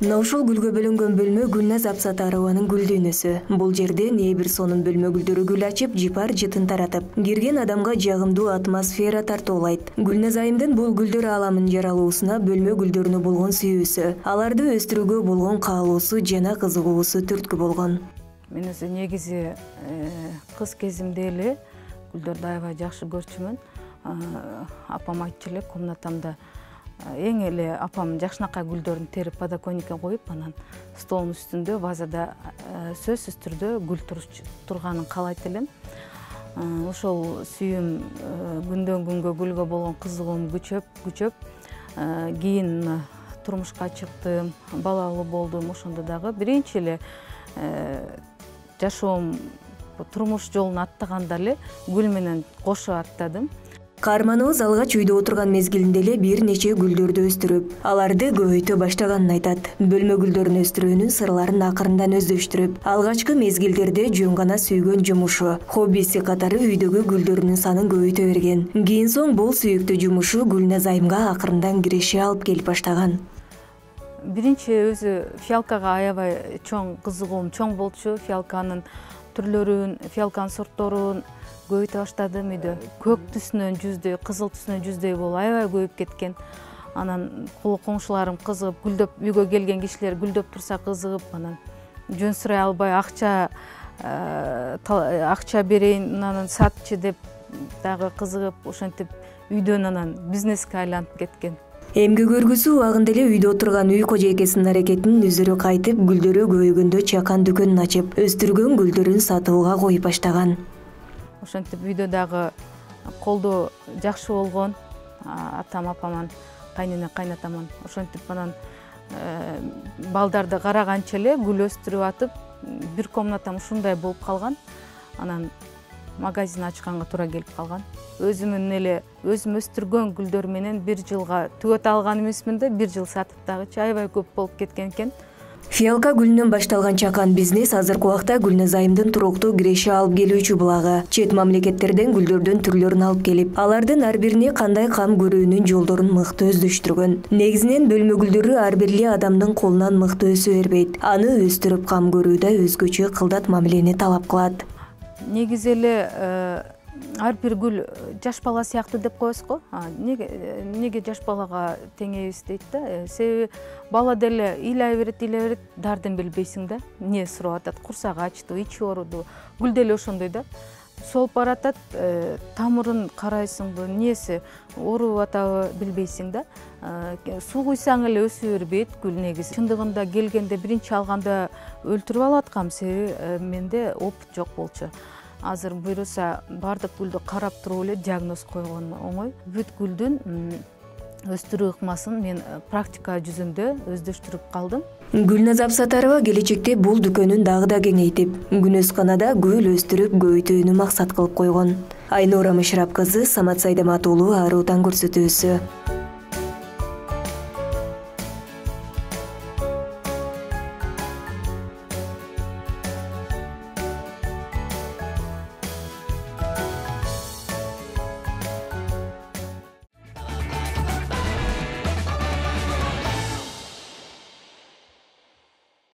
Мына ушул гүлгө бөлүнгөн бөлмө Гүлназ Абсатарованын гүл дүйнөсү. Бул жерде не бир сонун бөлмө гүлдөрү гүл ачып, жыпар жытын таратып, кирген адамга жагымдуу атмосфера тартуулайт. Гүлназ айымдын бул гүлдөр аламын жаралуусуна бөлмө гүлдөрүнө болгон сүйүүсү, аларды өстүрүүгө болгон каалоосу жана кызыгуусу түрткү болгон. Мен өзү негизи кыз кезимде эле гүлдөрдү аябай жакшы көрчүмүн. Апам айтчу эле, комнатамда эң эле апам жакшынакай гүлдөрүн терип подоконникке коюп, анан столдун үстүндө вазада сөзсүз түрдө гүл турганын каалайт элем. Ошол сүйүүм күндөн күнгө гүлгө болгон кызыгуум күчөп, кийин турмушка чыктым, балалуу болдум. Ошондо дагы биринчи эле жашоом турмуш жолун аттаганда эле гүл менен кошо аттадым. Каарманыбыз алгач үйдө отурган мезгилинде эле бир нече гүлдөрдү өстүрүп, аларды көбөйтө баштаганын айтат. Бөлмө гүлдөрүн өстүрүүнүн сырларын акырындан өздөштүрүп, алгачкы мезгилдерде жөн гана сүйгөн жумушу, хоббиси катары үйдөгү гүлдөрүнүн санын көбөйтө берген. Кийин соң бул сүйүктүү жумушу Гүлназ айымга акырындан киреше алып келип баштаган. Биринчи өзү фиалкага аябай чоң кызыгуум чоң болчу. Фиалканын түрлөрүн, фиалканын сортторун көбөйтө баштадым үйдө. Көк түсүнөн жүздөй, кызыл түсүнөн жүздөй болуп аябай көбөйүп кеткен. Анан коңшуларым кызыгып, гүлдөп үйгө келген кишилер гүлдөп турса кызыгып, анан жөн сурай албай акча берейин, анан сатчы деп дагы кызыгып, ошентип үйдөн анан бизнеске айланып кеткен. Эмгек өргүсү убагында эле үйдө отурган үй кожойкесинин аракетин үзүрү кайтып, гүлдөрү көбөйгөндө чакан дүкөнүн ачып, өстүргөн гүлдөрүн сатууга коюп баштаган. Ошентип үйдө дагы колдоо жакшы болгон. Атам, апаман, кайнене, кайнатаман. Ошентип анан балдарды караганча эле гүл өстүрүп атып, бир комнатам ушундай болуп калган. Анан магазин ачканга туура келип калган. Өзүм өстүргөн гүлдөр менен бир жылга түгөт алган эмесмин да, бир жыл сатып дагычы аябай көп болуп кеткен экен. Фиалка гүлүнөн башталган чакан бизнес азыркы убакта Гүлназ айымдын туруктуу киреше алып келүүчү булагы. Чет мамлекеттерден гүлдөрдүн түрлөрүн алып келип, алардын ар бирине кандай кам көрүүнүн жолдорун мыкты өздөштүргөн. Негизинен бөлмө гүлдөрү ар бир адамдын колунан мыкты өсө бербейт. Аны өстүрүп кам көрүү да өзгөчө кылдат мамилени талап кылат. Негизи эле ар бир гүл жаш бала сыяктуу деп коебуз го. Неге жаш балага теңейбиз дейт да. Себеби бала деле ыйлай берет, дардын билбейсиң да. Эмне сурап атат, курсагы ачты, ичи ооруду. Гүл деле ошондой да. Солуп баратат, тамырын карайсыңбы, эмнеси ооруп атабы билбейсиң да. Суу куйсаң эле өсө бербейт гүл негизи. Чындыгында келгенде биринчи алганда өлтүрүп алып аткам, себеби менде опыт жок болчу. Азыр буйруса бардык гүлдү карап туруп эле диагноз койгон оңой. Бүт гүлдүн өстүрүү ыкмасын мен практика жүзүндө өздөштүрүп калдым. Гүлназ Абсатарова келечекте бул дүкөнүн дагы да кеңейтип, күнөсканада гүл өстүрүп көбөйтүүнү максат кылып койгон. Айнура Мышрап кызы, Самат Сайдамат уулу, Аруу таң көрсөтүүсү.